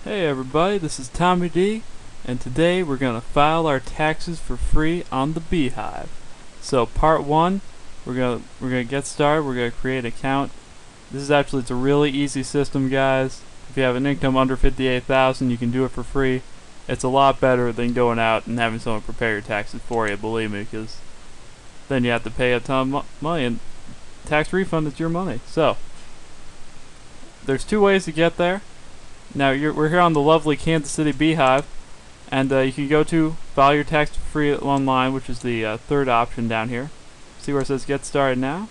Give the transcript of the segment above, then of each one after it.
Hey everybody, this is Tommy D, and today we're going to file our taxes for free on the Beehive. So part 1, we're gonna get started. We're gonna create an account. It's a really easy system, guys. If you have an income under 58,000, you can do it for free. It's a lot better than going out and having someone prepare your taxes for you, believe me, because then you have to pay a ton of money, and tax refund is your money. So there's two ways to get there. Now we're here on the lovely Kansas City Beehive, and you can go to file your tax for free online, which is the third option down here. See where it says get started now?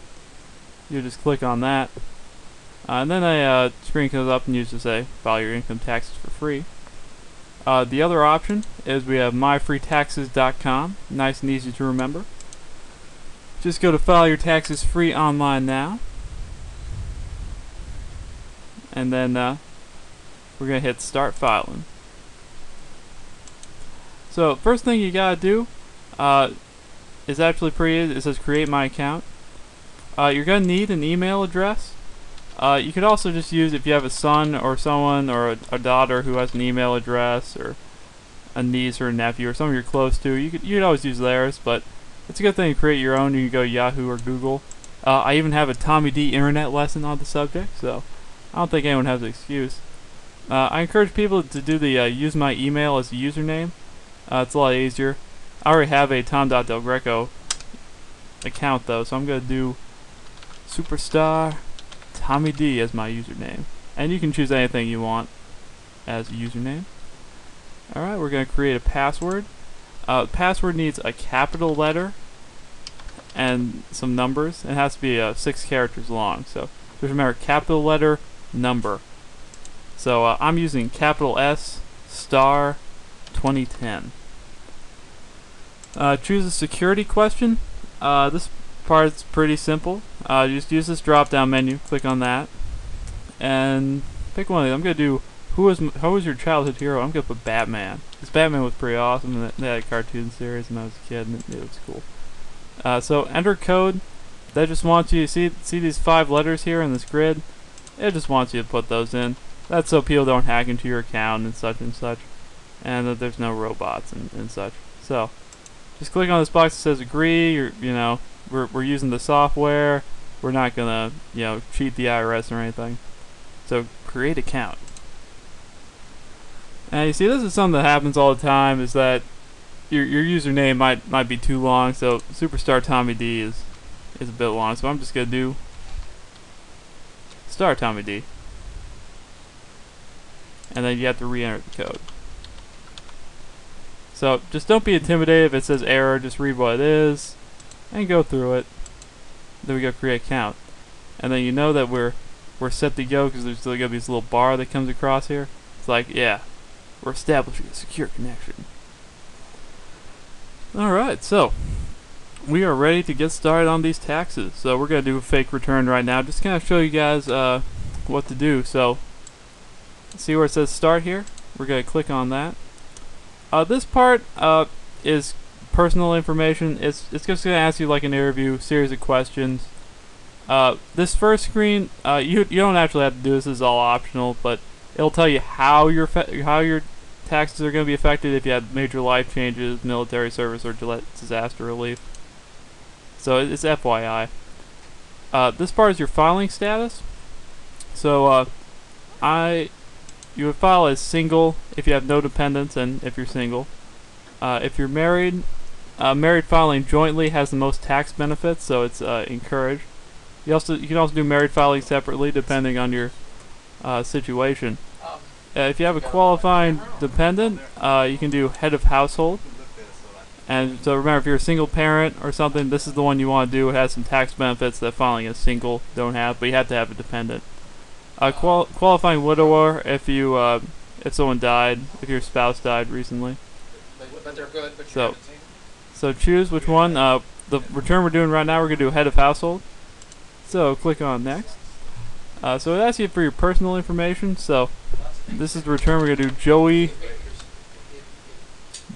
You just click on that, and then a screen comes up and you just say file your income taxes for free. The other option is we have myfreetaxes.com, nice and easy to remember. Just go to file your taxes free online now, and then we're going to hit start filing. So first thing you got to do is actually pretty easy. It says create my account. You're going to need an email address. You could also just use, if you have a son or someone or a daughter who has an email address, or a niece or a nephew or someone you're close to, you could always use theirs, but it's a good thing to create your own. You can go Yahoo or Google. I even have a Tommy D internet lesson on the subject, so I don't think anyone has an excuse. I encourage people to do the use my email as a username. It's a lot easier. I already have a tom.delgreco account though, so I'm going to do superstar Tommy D as my username. And you can choose anything you want as a username. Alright, we're going to create a password. The password needs a capital letter and some numbers. It has to be 6 characters long. So just remember, capital letter, number. So I'm using capital S star 2010. Choose a security question. This part is pretty simple. Just use this drop down menu, click on that, and pick one of these. I'm going to do who was your childhood hero. I'm going to put Batman. This Batman was pretty awesome, and they had a cartoon series when I was a kid, and it was cool. So enter code. That just wants you to see these 5 letters here in this grid. It just wants you to put those in. That's so people don't hack into your account and such, and that there's no robots and such. So just click on this box that says agree. We're using the software. We're not gonna cheat the IRS or anything. So create account. And you see, this is something that happens all the time, is that your username might be too long. So superstar Tommy D is a bit long. So I'm just gonna do star Tommy D. And then you have to re-enter the code. So just don't be intimidated if it says error. Just read what it is and go through it. Then we go create account, and then you know that we're set to go, because there's still gonna be this little bar that comes across here. It's like, yeah, we're establishing a secure connection. Alright, so we are ready to get started on these taxes. So we're gonna do a fake return right now, just kind of show you guys what to do. So see where it says start here? We're going to click on that. This part is personal information. It's just going to ask you like an interview, series of questions. This first screen, you don't actually have to do this. This is all optional, but it'll tell you how your taxes are going to be affected if you had major life changes, military service, or disaster relief. So it's FYI. This part is your filing status. So you would file as single if you have no dependents, and if you're single. If you're married, married filing jointly has the most tax benefits, so it's encouraged. You can also do married filing separately depending on your situation. If you have a qualifying dependent, you can do head of household. And so remember, if you're a single parent or something, this is the one you want to do. It has some tax benefits that filing as single don't have, but you have to have a dependent. Qualifying widower if someone died, if your spouse died recently. But they're good, but so choose which one. The return we're doing right now, we're going to do head of household. So click on next. So it asks you for your personal information. So this is the return. We're going to do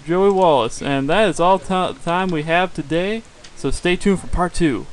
Joey Wallace. And that is all time we have today. So stay tuned for part 2.